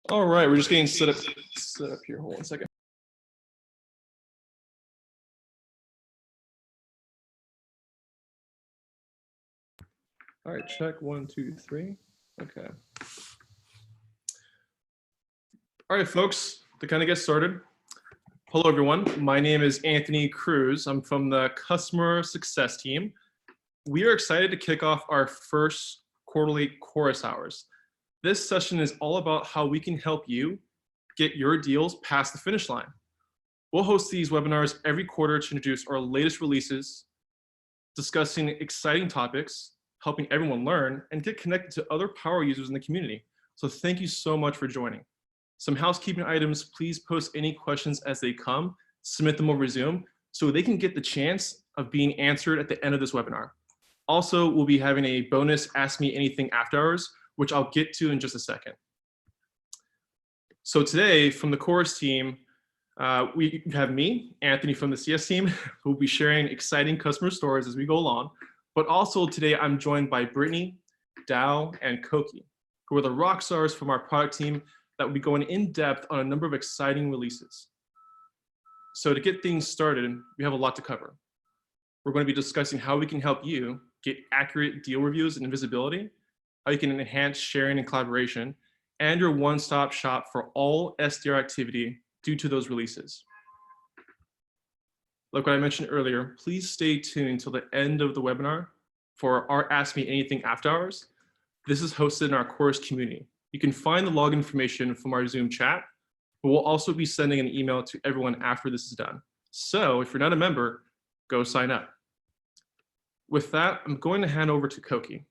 All right, we're just getting set up here. Hold on a second. All right, check 1, 2, 3. Okay. All right, folks, to kind of get started. Hello, everyone. My name is Anthony Cruz. I'm from the customer success team. We are excited to kick off our first quarterly chorus hours. This session is all about how we can help you get your deals past the finish line. We'll host these webinars every quarter to introduce our latest releases, discussing exciting topics, helping everyone learn, and get connected to other power users in the community. So thank you so much for joining. Some housekeeping items, please post any questions as they come, submit them over Zoom, so they can get the chance of being answered at the end of this webinar. Also, we'll be having a bonus Ask Me Anything after hours, which I'll get to in just a second. So today, from the Chorus team, we have me, Anthony from the CS team, who will be sharing exciting customer stories as we go along. But also today, I'm joined by Brittany, Dow, and Koki, who are the rock stars from our product team that will be going in depth on a number of exciting releases. So to get things started, we have a lot to cover. We're going to be discussing how we can help you get accurate deal reviews and visibility, how you can enhance sharing and collaboration, and your one-stop shop for all SDR activity due to those releases. Like what I mentioned earlier, please stay tuned until the end of the webinar for our Ask Me Anything after hours. This is hosted in our Chorus community. You can find the login information from our Zoom chat, but we'll also be sending an email to everyone after this is done. So if you're not a member, go sign up. With that, I'm going to hand over to Koki.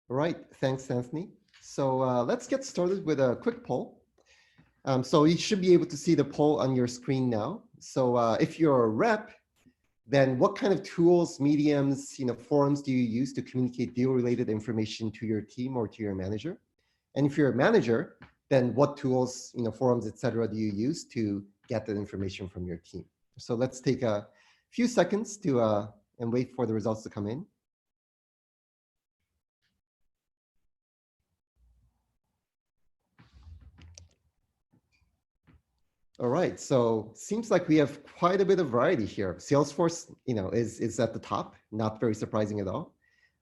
All right, thanks, Anthony. So let's get started with a quick poll. So you should be able to see the poll on your screen now. So if you're a rep, then what kind of tools, mediums, forums do you use to communicate deal-related information to your team or to your manager? And if you're a manager, then what tools, forums, etc., do you use to get that information from your team? So let's take a few seconds to and wait for the results to come in. All right, so seems like we have quite a bit of variety here. Salesforce, is at the top, not very surprising at all.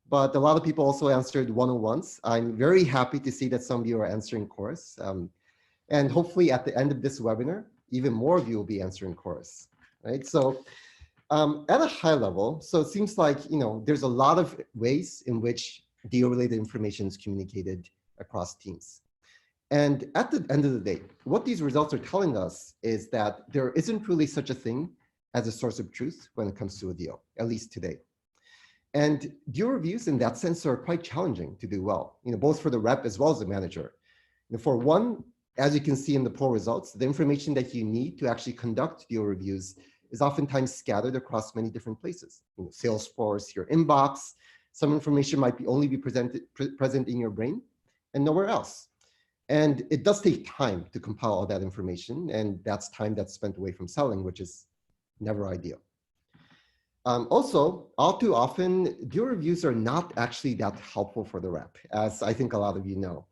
But a lot of people also answered one-on-ones. I'm very happy to see that some of you are answering Chorus. And hopefully at the end of this webinar, even more of you will be answering Chorus, right? So at a high level, so it seems like, there's a lot of ways in which deal-related information is communicated across teams. And at the end of the day, what these results are telling us is that there isn't really such a thing as a source of truth when it comes to a deal, at least today. And deal reviews in that sense are quite challenging to do well, both for the rep as well as the manager. For one, as you can see in the poll results, the information that you need to actually conduct deal reviews is oftentimes scattered across many different places. Salesforce, your inbox, some information might only be present in your brain and nowhere else. And it does take time to compile all that information, and that's time that's spent away from selling, which is never ideal. Also, all too often, deal reviews are not actually that helpful for the rep, as I think a lot of you know.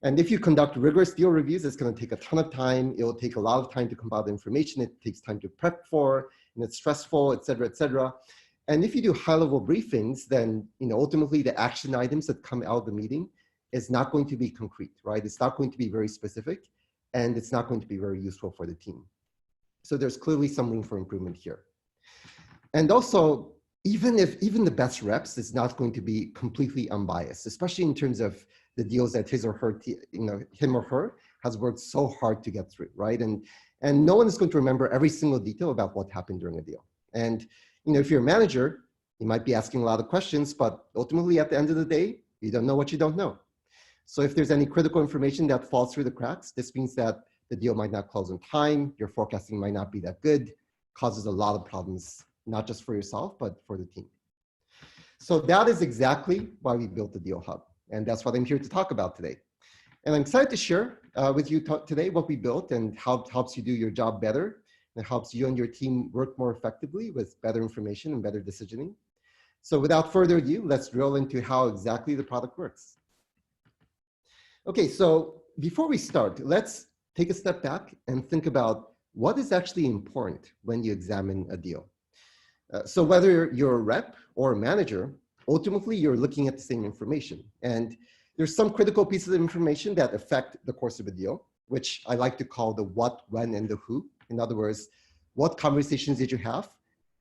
And if you conduct rigorous deal reviews, it's going to take a ton of time. It will take a lot of time to compile the information. It takes time to prep for, and it's stressful, et cetera, et cetera. And if you do high-level briefings, then ultimately the action items that come out of the meeting is not going to be concrete, right? It's not going to be very specific, and it's not going to be very useful for the team. So there's clearly some room for improvement here. And also, even the best reps is not going to be completely unbiased, especially in terms of the deals that his or her, him or her has worked so hard to get through, right? And no one is going to remember every single detail about what happened during a deal. And if you're a manager, you might be asking a lot of questions, but ultimately at the end of the day, you don't know what you don't know. So if there's any critical information that falls through the cracks, this means that the deal might not close on time, your forecasting might not be that good, causes a lot of problems, not just for yourself, but for the team. So that is exactly why we built the Deal Hub. And that's what I'm here to talk about today. And I'm excited to share with you today what we built and how it helps you do your job better, and helps you and your team work more effectively with better information and better decisioning. So without further ado, let's drill into how exactly the product works. Okay, so before we start, let's take a step back and think about what is actually important when you examine a deal. So whether you're a rep or a manager, ultimately you're looking at the same information. And there's some critical pieces of information that affect the course of a deal, which I like to call the what, when, and the who. In other words, what conversations did you have?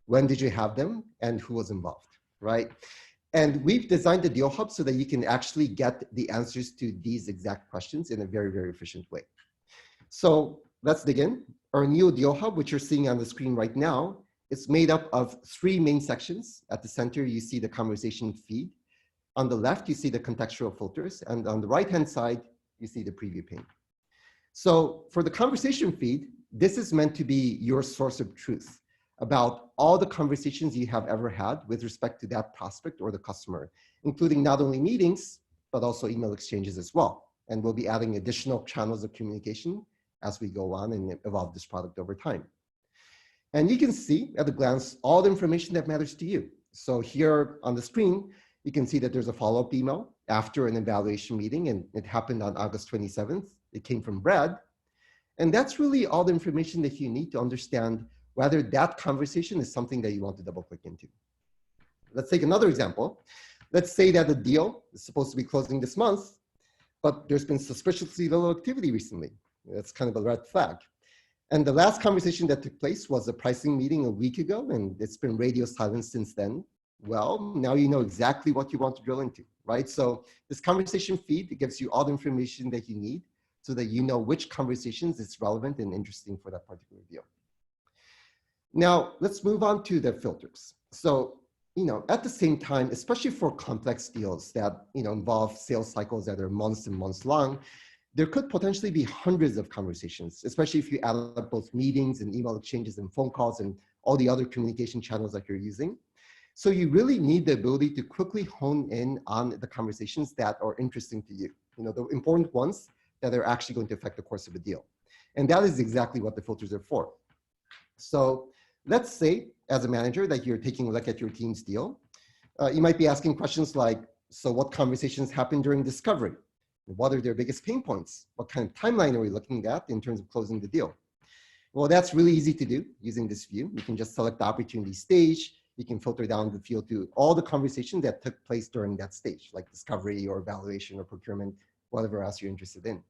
When did you have them? And who was involved, right? And we've designed the Deal Hub so that you can actually get the answers to these exact questions in a very, very efficient way. So let's dig in. Our new Deal Hub, which you're seeing on the screen right now, it's made up of 3 main sections. At the center, you see the conversation feed. On the left, you see the contextual filters. And on the right-hand side, you see the preview pane. So for the conversation feed, this is meant to be your source of truth about all the conversations you have ever had with respect to that prospect or the customer, including not only meetings, but also email exchanges as well. And we'll be adding additional channels of communication as we go on and evolve this product over time. And you can see at a glance all the information that matters to you. So here on the screen, you can see that there's a follow-up email after an evaluation meeting, and it happened on August 27th. It came from Brad. And that's really all the information that you need to understand whether that conversation is something that you want to double click into. Let's take another example. Let's say that the deal is supposed to be closing this month, but there's been suspiciously little activity recently. That's kind of a red flag. And the last conversation that took place was a pricing meeting a week ago, and it's been radio silent since then. Well, now you know exactly what you want to drill into, right? So this conversation feed, it gives you all the information that you need so that you know which conversations is relevant and interesting for that particular deal. Now, let's move on to the filters. So, at the same time, especially for complex deals that, involve sales cycles that are months and months long, there could potentially be hundreds of conversations, especially if you add up both meetings and email exchanges and phone calls and all the other communication channels that you're using. So you really need the ability to quickly hone in on the conversations that are interesting to you, the important ones that are actually going to affect the course of a deal. And that is exactly what the filters are for. So let's say, as a manager, that you're taking a look at your team's deal. You might be asking questions like, so what conversations happened during discovery? What are their biggest pain points? What kind of timeline are we looking at in terms of closing the deal? Well, that's really easy to do using this view. You can just select the opportunity stage. You can filter down the field to all the conversations that took place during that stage, like discovery or evaluation or procurement, whatever else you're interested in.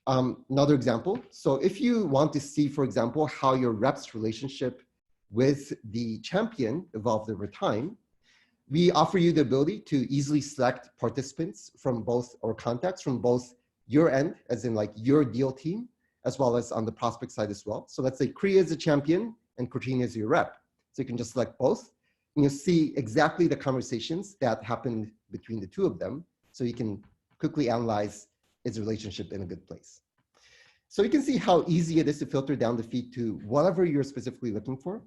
Another example. So if you want to see, for example, how your rep's relationship with the champion evolved over time, we offer you the ability to easily select participants from both, or contacts from both your end, as in like your deal team, as well as on the prospect side as well. So let's say Kriya is a champion and Katrina is your rep. So you can just select both, and you'll see exactly the conversations that happened between the two of them. So you can quickly analyze its relationship in a good place. So you can see how easy it is to filter down the feed to whatever you're specifically looking for.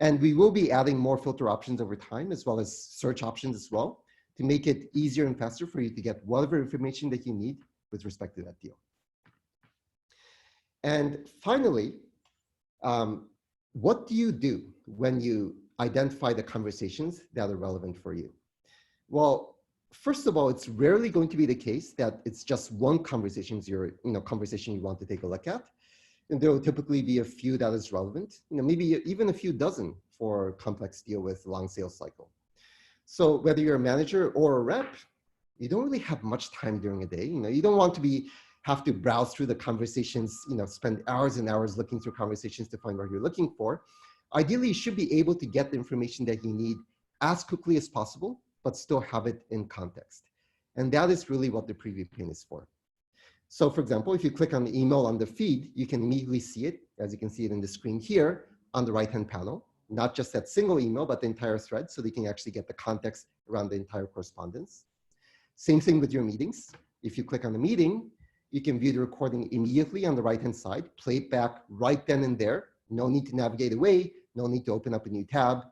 And we will be adding more filter options over time, as well as search options as well, to make it easier and faster for you to get whatever information that you need with respect to that deal. And finally, what do you do when you identify the conversations that are relevant for you? Well, first of all, it's rarely going to be the case that it's just one conversation you want to take a look at. And there will typically be a few that is relevant, maybe even a few dozen for a complex deal with long sales cycle. So whether you're a manager or a rep, you don't really have much time during a day. You don't want to have to browse through the conversations, spend hours and hours looking through conversations to find what you're looking for. Ideally, you should be able to get the information that you need as quickly as possible, but still have it in context. And that is really what the preview pane is for. So for example, if you click on the email on the feed, you can immediately see it, as you can see it in the screen here on the right-hand panel, not just that single email, but the entire thread, so they can actually get the context around the entire correspondence. Same thing with your meetings. If you click on the meeting, you can view the recording immediately on the right-hand side, play it back right then and there. No need to navigate away, no need to open up a new tab.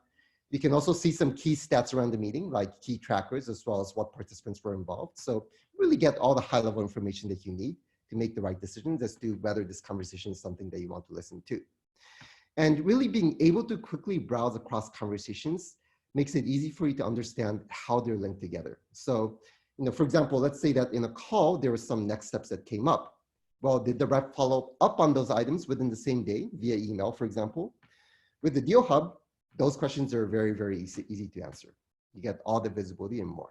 You can also see some key stats around the meeting, like key trackers, as well as what participants were involved. So really get all the high-level information that you need to make the right decisions as to whether this conversation is something that you want to listen to. And really being able to quickly browse across conversations makes it easy for you to understand how they're linked together. So For example, let's say that in a call, there were some next steps that came up. Well, did the rep follow up on those items within the same day via email, for example? With the Deal Hub, those questions are very, very easy to answer. You get all the visibility and more.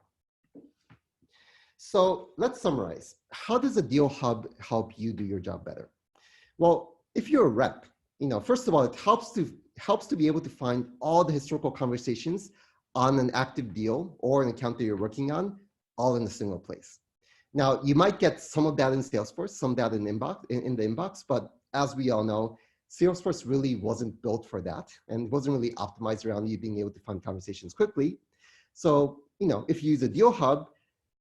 So let's summarize. How does a Deal Hub help you do your job better? Well, if you're a rep, first of all, it helps to be able to find all the historical conversations on an active deal or an account that you're working on, all in a single place. Now, you might get some of that in Salesforce, some of that in the inbox, but as we all know, Salesforce really wasn't built for that, and it wasn't really optimized around you being able to find conversations quickly. So, if you use a Deal Hub,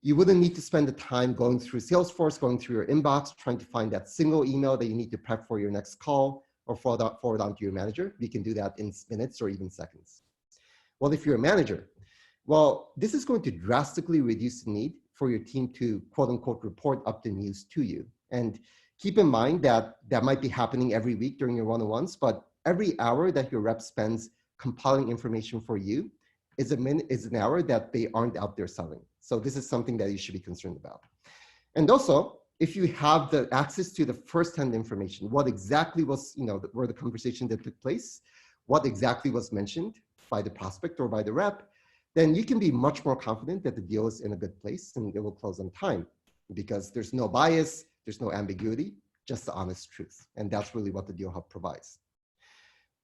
you wouldn't need to spend the time going through Salesforce, going through your inbox, trying to find that single email that you need to prep for your next call or forward on to your manager. You can do that in minutes or even seconds. Well, if you're a manager, well, this is going to drastically reduce the need for your team to quote unquote report up the news to you. And keep in mind that that might be happening every week during your one-on-ones, but every hour that your rep spends compiling information for you is an hour that they aren't out there selling. So this is something that you should be concerned about. And also, if you have the access to the first-hand information, what exactly was, where the conversation that took place, what exactly was mentioned by the prospect or by the rep, then you can be much more confident that the deal is in a good place and it will close on time because there's no bias, there's no ambiguity, just the honest truth. And that's really what the Deal Hub provides.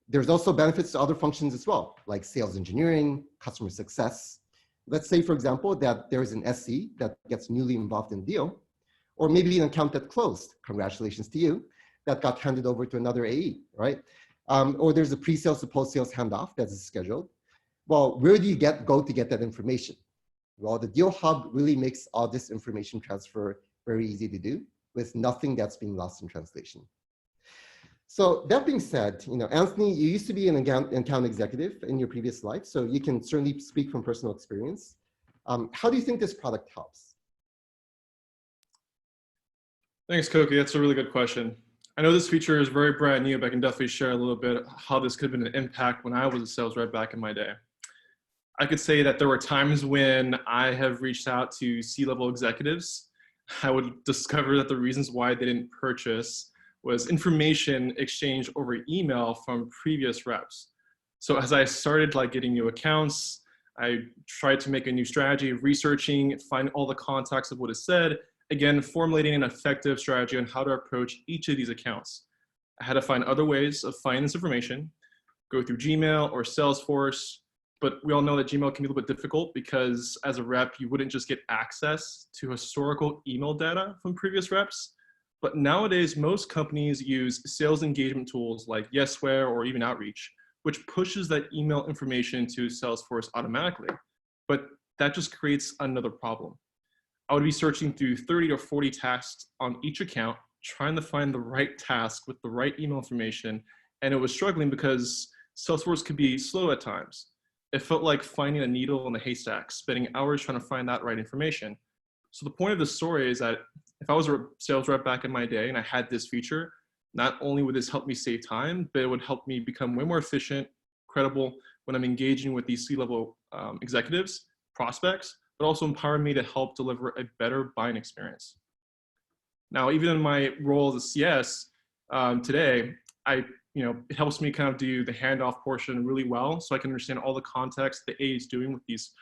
There's also benefits to other functions as well, like sales engineering, customer success. Let's say, for example, that there is an SC that gets newly involved in a deal, or maybe an account that closed, congratulations to you, that got handed over to another AE, right? Or there's a pre-sales to post-sales handoff that is scheduled. Well, where do you go to get that information? Well, the Deal Hub really makes all this information transfer very easy to do with nothing that's being lost in translation. So that being said, Anthony, you used to be an account executive in your previous life, so you can certainly speak from personal experience. How do you think this product helps? Thanks, Koki. That's a really good question. I know this feature is very brand new, but I can definitely share a little bit how this could have been an impact when I was a sales rep back in my day. I could say that there were times when I have reached out to C-level executives. I would discover that the reasons why they didn't purchase was information exchanged over email from previous reps. So as I started getting new accounts, I tried to make a new strategy, researching, find all the context of what is said, again, formulating an effective strategy on how to approach each of these accounts. I had to find other ways of finding this information, go through Gmail or Salesforce, but we all know that Gmail can be a little bit difficult because as a rep, you wouldn't just get access to historical email data from previous reps. But nowadays, most companies use sales engagement tools like Yesware or even Outreach, which pushes that email information to Salesforce automatically. But that just creates another problem. I would be searching through 30 to 40 tasks on each account, trying to find the right task with the right email information. And it was struggling because Salesforce could be slow at times. It felt like finding a needle in a haystack, spending hours trying to find that right information. So the point of this story is that if I was a sales rep back in my day and I had this feature, not only would this help me save time, but it would help me become way more efficient, credible when I'm engaging with these C-level executives, prospects, but also empower me to help deliver a better buying experience. Now, even in my role as a CS today, it helps me kind of do the handoff portion really well so I can understand all the context the A is doing with these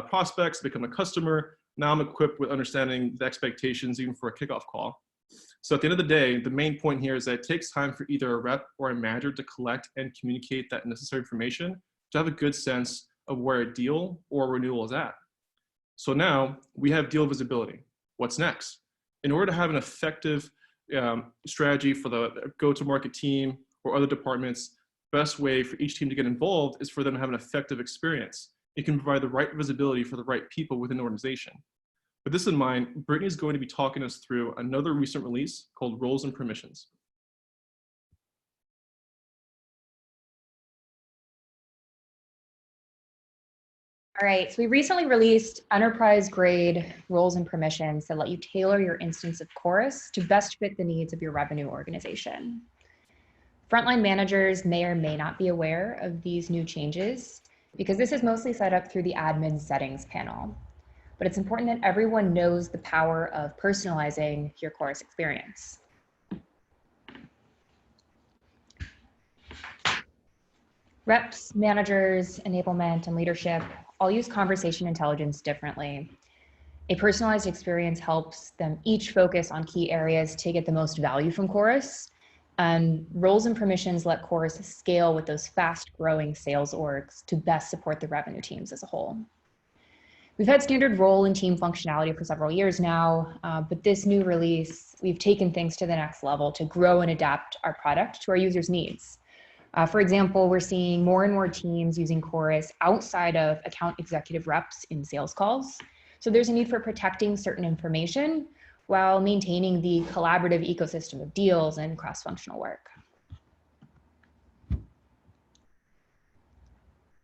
prospects, become a customer. Now I'm equipped with understanding the expectations even for a kickoff call. So at the end of the day, the main point here is that it takes time for either a rep or a manager to collect and communicate that necessary information to have a good sense of where a deal or renewal is at. So now we have deal visibility. What's next? In order to have an effective strategy for the go-to-market team or other departments, best way for each team to get involved is for them to have an effective experience. It can provide the right visibility for the right people within the organization. With this in mind, Brittany is going to be talking us through another recent release called Roles and Permissions. All right, so we recently released enterprise-grade roles and permissions that let you tailor your instance of Chorus to best fit the needs of your revenue organization. Frontline managers may or may not be aware of these new changes because this is mostly set up through the admin settings panel. but it's important that everyone knows the power of personalizing your chorus experience. Reps, managers, enablement, and leadership all use conversation intelligence differently. A personalized experience helps them each focus on key areas to get the most value from Chorus. And roles and permissions let Chorus scale with those fast-growing sales orgs to best support the revenue teams as a whole. We've had standard role and team functionality for several years now, but this new release, we've taken things to the next level to grow and adapt our product to our users' needs. For example, we're seeing more and more teams using Chorus outside of account executive reps in sales calls. So there's a need for protecting certain information while maintaining the collaborative ecosystem of deals and cross-functional work.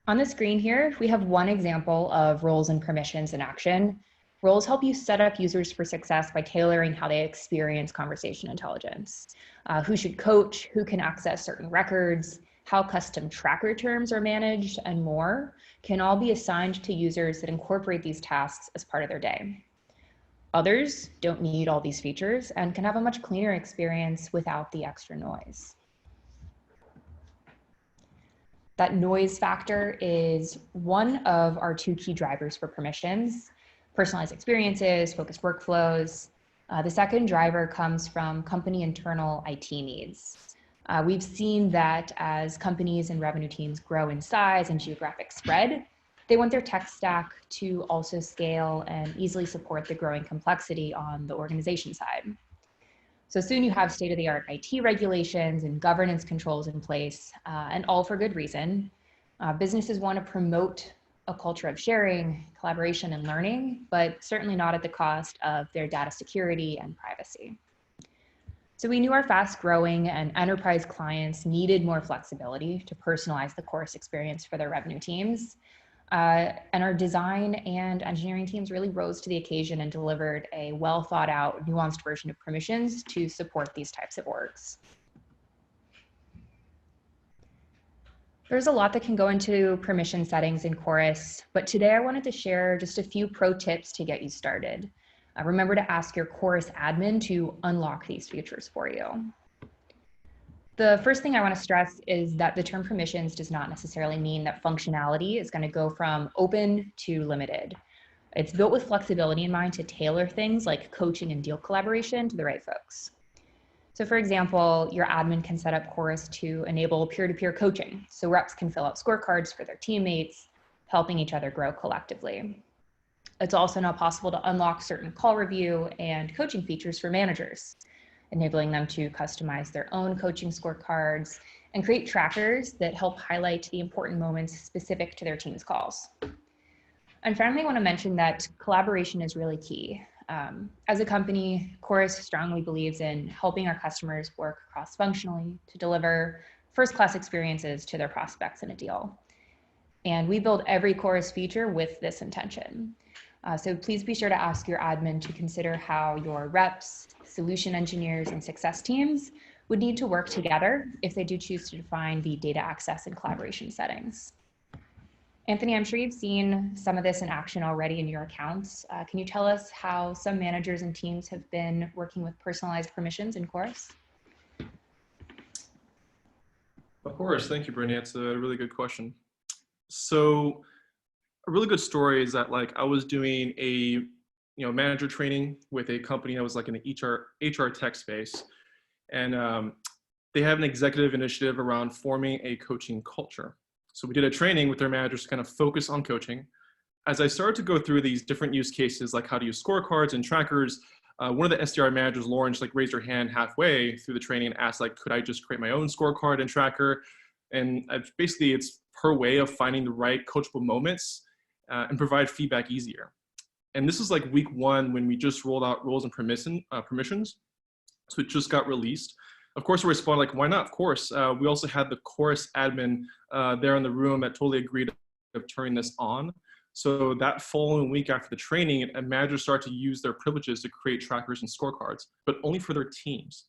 On the screen here, we have one example of roles and permissions in action. Roles help you set up users for success by tailoring how they experience conversation intelligence. Who should coach, who can access certain records, how custom tracker terms are managed, and more can all be assigned to users that incorporate these tasks as part of their day. Others don't need all these features and can have a much cleaner experience without the extra noise. That noise factor is one of our two key drivers for permissions: personalized experiences, focused workflows. The second driver comes from company internal IT needs. We've seen that as companies and revenue teams grow in size and geographic spread, they want their tech stack to also scale and easily support the growing complexity on the organization side. So soon you have state-of-the-art IT regulations and governance controls in place, and all for good reason. Businesses want to promote a culture of sharing, collaboration, and learning, but certainly not at the cost of their data security and privacy. So we knew our fast-growing and enterprise clients needed more flexibility to personalize the Chorus experience for their revenue teams. And our design and engineering teams really rose to the occasion and delivered a well thought out, nuanced version of permissions to support these types of orgs. There's a lot that can go into permission settings in Chorus, but today I wanted to share just a few pro tips to get you started. Remember to ask your Chorus admin to unlock these features for you. The first thing I want to stress is that the term permissions does not necessarily mean that functionality is going to go from open to limited. It's built with flexibility in mind to tailor things like coaching and deal collaboration to the right folks. So for example, your admin can set up Chorus to enable peer-to-peer coaching, so reps can fill out scorecards for their teammates, helping each other grow collectively. It's also now possible to unlock certain call review and coaching features for managers, enabling them to customize their own coaching scorecards and create trackers that help highlight the important moments specific to their team's calls. And finally, I want to mention that collaboration is really key. As a company, Chorus strongly believes in helping our customers work cross-functionally to deliver first-class experiences to their prospects in a deal. And we build every Chorus feature with this intention. So please be sure to ask your admin to consider how your reps, solution engineers, and success teams would need to work together if they do choose to define the data access and collaboration settings. Anthony, I'm sure you've seen some of this in action already in your accounts. Can you tell us how some managers and teams have been working with personalized permissions in Chorus? Of course, thank you, Brittany. That's a really good question. So a really good story is that I was doing a manager training with a company that was like in the HR tech space, and they have an executive initiative around forming a coaching culture. So we did a training with their managers to kind of focus on coaching. As I started to go through these different use cases, like how to use scorecards and trackers, one of the SDR managers, Lauren, just raised her hand halfway through the training and asked, could I just create my own scorecard and tracker? And basically, it's her way of finding the right coachable moments and provide feedback easier. And this is week one when we just rolled out roles and permissions. So it just got released. Of course, we responded why not? Of course. We also had the Chorus admin there in the room that totally agreed of turning this on. So that following week after the training, managers started to use their privileges to create trackers and scorecards, but only for their teams.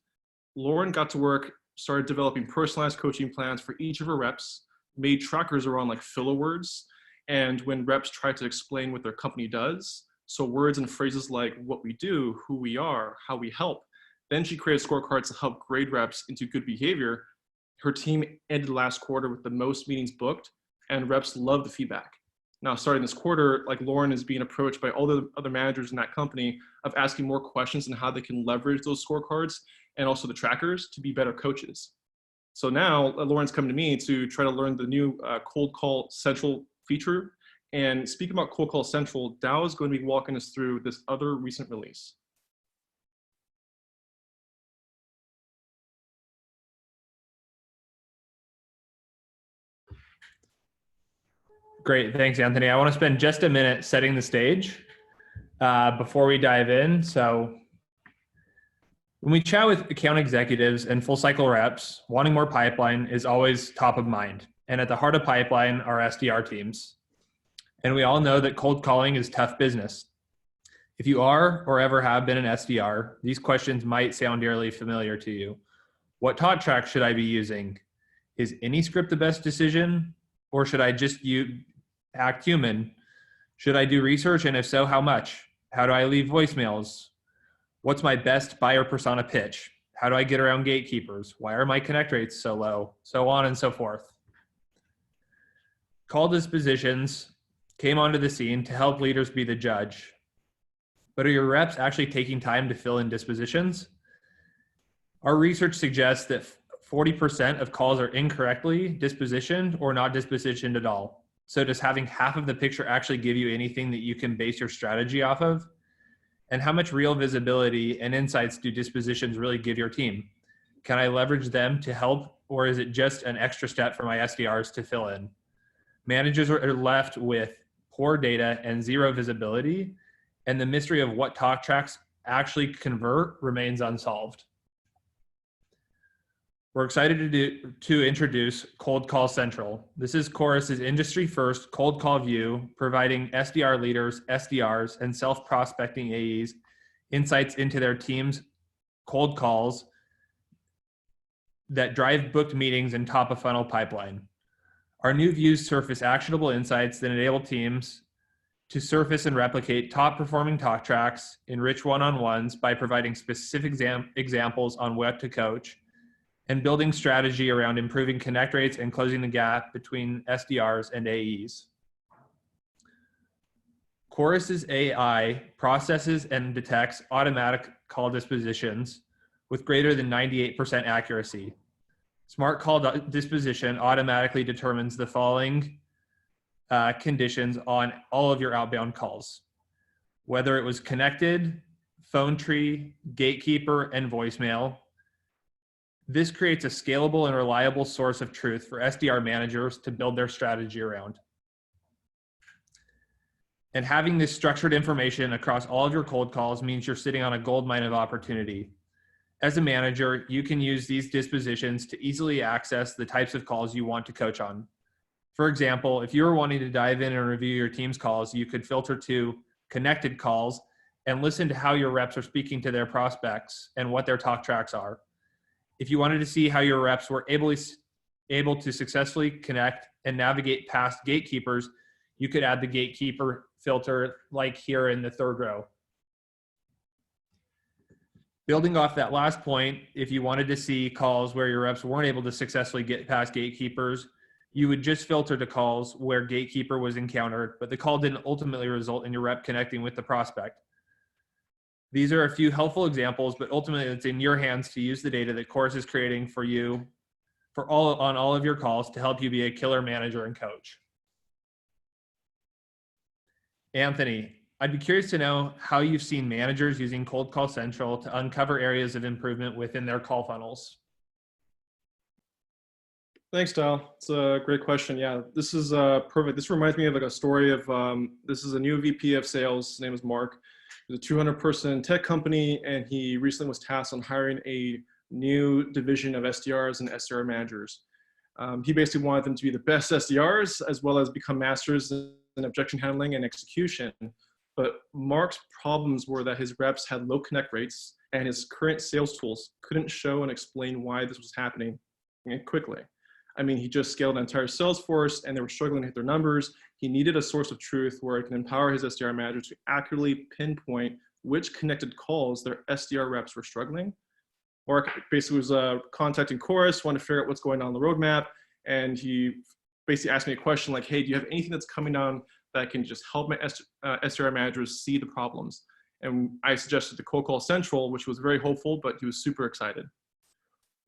Lauren got to work, started developing personalized coaching plans for each of her reps, made trackers around filler words. And when reps tried to explain what their company does, So words and phrases like what we do, who we are, how we help. Then she created scorecards to help grade reps into good behavior. Her team ended last quarter with the most meetings booked, and reps love the feedback. Now, starting this quarter, like Lauren is being approached by all the other managers in that company of asking more questions on how they can leverage those scorecards and also the trackers to be better coaches. So now Lauren's coming to me to try to learn the new Cold Call Central feature. And speaking about Cold Call Central, Dow is going to be walking us through this other recent release. Great, thanks, Anthony. I want to spend just a minute setting the stage before we dive in. So when we chat with account executives and full cycle reps, wanting more pipeline is always top of mind. And at the heart of pipeline are SDR teams. And we all know that cold calling is tough business. If you are or ever have been an SDR, these questions might sound eerily familiar to you. What talk track should I be using? Is any script the best decision? Or should I just act human? Should I do research? And if so, how much? How do I leave voicemails? What's my best buyer persona pitch? How do I get around gatekeepers? Why are my connect rates so low? So on and so forth. Call dispositions came onto the scene to help leaders be the judge. But are your reps actually taking time to fill in dispositions? Our research suggests that 40% of calls are incorrectly dispositioned or not dispositioned at all. So does having half of the picture actually give you anything that you can base your strategy off of? And how much real visibility and insights do dispositions really give your team? Can I leverage them to help, or is it just an extra step for my SDRs to fill in? Managers are left with poor data and zero visibility, and the mystery of what talk tracks actually convert remains unsolved. We're excited to introduce Cold Call Central. This is Chorus's industry-first cold call view, providing SDR leaders, SDRs, and self-prospecting AEs insights into their team's cold calls that drive booked meetings and top of funnel pipeline. Our new views surface actionable insights that enable teams to surface and replicate top-performing talk tracks, enrich one-on-ones by providing specific examples on what to coach, and building strategy around improving connect rates and closing the gap between SDRs and AEs. Chorus's AI processes and detects automatic call dispositions with greater than 98% accuracy. Smart call disposition automatically determines the following conditions on all of your outbound calls, whether it was connected, phone tree, gatekeeper, and voicemail. This creates a scalable and reliable source of truth for SDR managers to build their strategy around. And having this structured information across all of your cold calls means you're sitting on a goldmine of opportunity. As a manager, you can use these dispositions to easily access the types of calls you want to coach on. For example, if you were wanting to dive in and review your team's calls, you could filter to connected calls and listen to how your reps are speaking to their prospects and what their talk tracks are. If you wanted to see how your reps were able to successfully connect and navigate past gatekeepers, you could add the gatekeeper filter like here in the third row. Building off that last point, if you wanted to see calls where your reps weren't able to successfully get past gatekeepers, you would just filter to calls where gatekeeper was encountered, but the call didn't ultimately result in your rep connecting with the prospect. These are a few helpful examples, but ultimately it's in your hands to use the data that Chorus is creating for you on all of your calls to help you be a killer manager and coach. Anthony, I'd be curious to know how you've seen managers using Cold Call Central to uncover areas of improvement within their call funnels. Thanks, Dal. It's a great question. Yeah, this is perfect. This reminds me of like a story of, this is a new VP of sales. His name is Mark. He's a 200-person tech company, and he recently was tasked on hiring a new division of SDRs and SDR managers. He basically wanted them to be the best SDRs as well as become masters in objection handling and execution. But Mark's problems were that his reps had low connect rates and his current sales tools couldn't show and explain why this was happening quickly. I mean, he just scaled an entire sales force and they were struggling to hit their numbers. He needed a source of truth where it can empower his SDR manager to accurately pinpoint which connected calls their SDR reps were struggling. Mark basically was contacting Chorus, wanted to figure out what's going on the roadmap. And he basically asked me a question like, hey, do you have anything that's coming down that can just help my SDR managers see the problems? And I suggested the Cold Call Central, which was very hopeful, but he was super excited.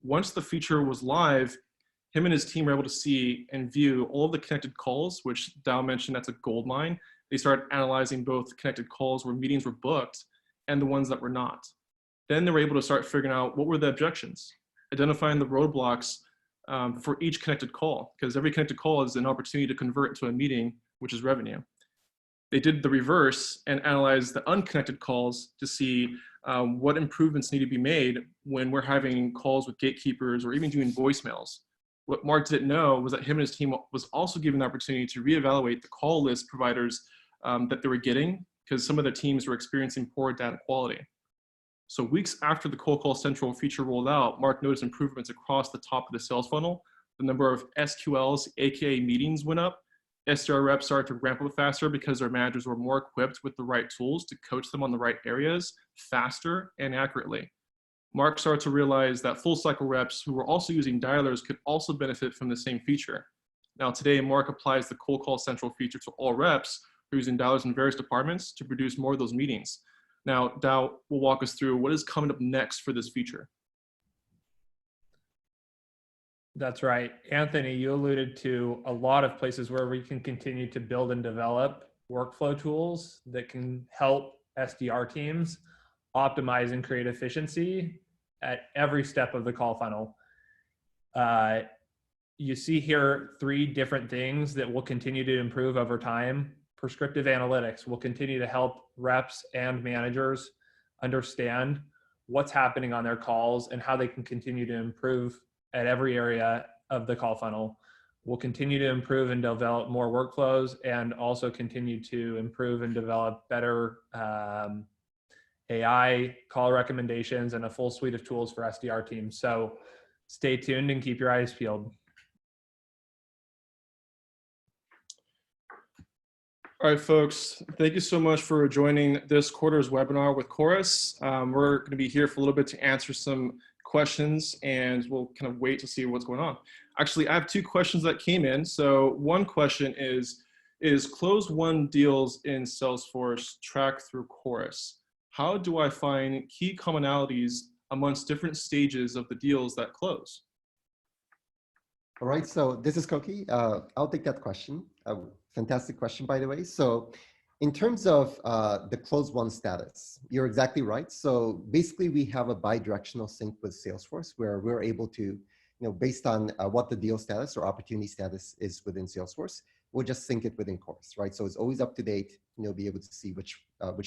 Once the feature was live, him and his team were able to see and view all of the connected calls, which Dow mentioned that's a gold mine. They started analyzing both connected calls where meetings were booked and the ones that were not. Then they were able to start figuring out what were the objections, identifying the roadblocks for each connected call, because every connected call is an opportunity to convert to a meeting, which is revenue. They did the reverse and analyzed the unconnected calls to see what improvements need to be made when we're having calls with gatekeepers or even doing voicemails. What Mark didn't know was that him and his team was also given the opportunity to reevaluate the call list providers that they were getting, because some of their teams were experiencing poor data quality. So weeks after the Cold Call Central feature rolled out, Mark noticed improvements across the top of the sales funnel. The number of SQLs, AKA meetings, went up. SDR reps started to ramp up faster because their managers were more equipped with the right tools to coach them on the right areas faster and accurately. Mark started to realize that full cycle reps who were also using dialers could also benefit from the same feature. Now today, Mark applies the Cold Call Central feature to all reps who are using dialers in various departments to produce more of those meetings. Now, Dow will walk us through what is coming up next for this feature. That's right. Anthony, you alluded to a lot of places where we can continue to build and develop workflow tools that can help SDR teams optimize and create efficiency at every step of the call funnel. You see here 3 different things that will continue to improve over time. Prescriptive analytics will continue to help reps and managers understand what's happening on their calls and how they can continue to improve at every area of the call funnel. We'll continue to improve and develop more workflows and also continue to improve and develop better AI call recommendations and a full suite of tools for SDR teams. So stay tuned and keep your eyes peeled. All right, folks, thank you so much for joining this quarter's webinar with Chorus. We're going to be here for a little bit to answer some questions, and we'll kind of wait to see what's going on. Actually, I have 2 questions that came in. So one question is close won deals in Salesforce tracked through Chorus? How do I find key commonalities amongst different stages of the deals that close? All right, so this is Koki. I'll take that question. Fantastic question, by the way. So in terms of the close won status, you're exactly right. So basically we have a bi-directional sync with Salesforce where we're able to, based on what the deal status or opportunity status is within Salesforce, we'll just sync it within Chorus, right? So it's always up to date, and you'll be able to see which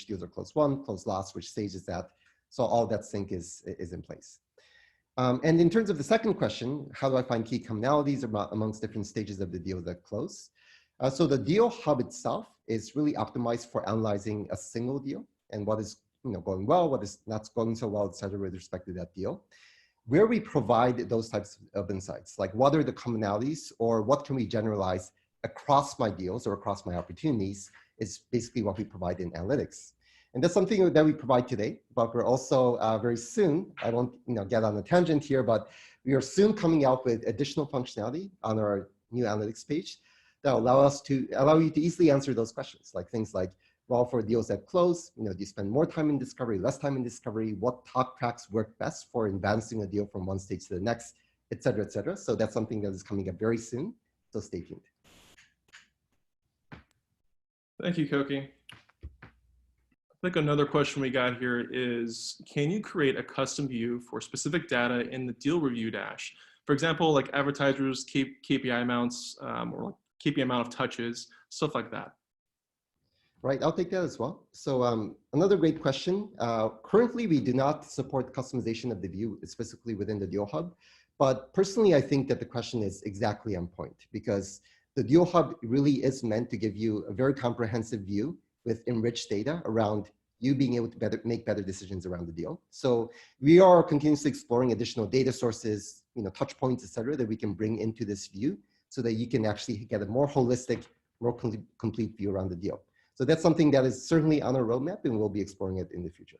deals are close won, close lost, which stage is that. So all that sync is in place. And in terms of the second question, how do I find key commonalities amongst different stages of the deal that close? So the deal hub itself is really optimized for analyzing a single deal and what is going well, what is not going so well, et cetera, with respect to that deal. Where we provide those types of insights, like what are the commonalities or what can we generalize across my deals or across my opportunities, is basically what we provide in analytics. And that's something that we provide today, but we're also very soon, I won't get on a tangent here, but we are soon coming out with additional functionality on our new analytics page that will allow you to easily answer those questions, like things like, well, for deals that close, do you spend more time in discovery, less time in discovery, what talk tracks work best for advancing a deal from one stage to the next, et cetera, et cetera. So that's something that is coming up very soon, so stay tuned. Thank you, Koki. I think another question we got here is, can you create a custom view for specific data in the deal review dash? For example, like advertisers, KPI amounts, or KPI amount of touches, stuff like that. Right, I'll take that as well. So another great question. Currently, we do not support customization of the view, specifically within the Deal Hub. But personally, I think that the question is exactly on point because the Deal Hub really is meant to give you a very comprehensive view with enriched data around you being able to make better decisions around the deal. So we are continuously exploring additional data sources, touch points, et cetera, that we can bring into this view so that you can actually get a more holistic, more complete view around the deal. So that's something that is certainly on our roadmap, and we'll be exploring it in the future.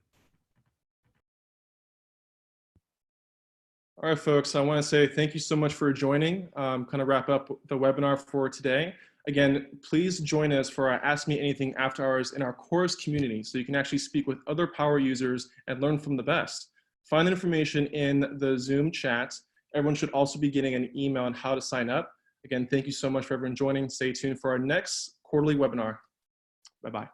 All right, folks, I want to say thank you so much for joining. Kind of wrap up the webinar for today. Again, please join us for our Ask Me Anything after hours in our Chorus community so you can actually speak with other Power users and learn from the best. Find the information in the Zoom chat. Everyone should also be getting an email on how to sign up. Again, thank you so much for everyone joining. Stay tuned for our next quarterly webinar. Bye-bye.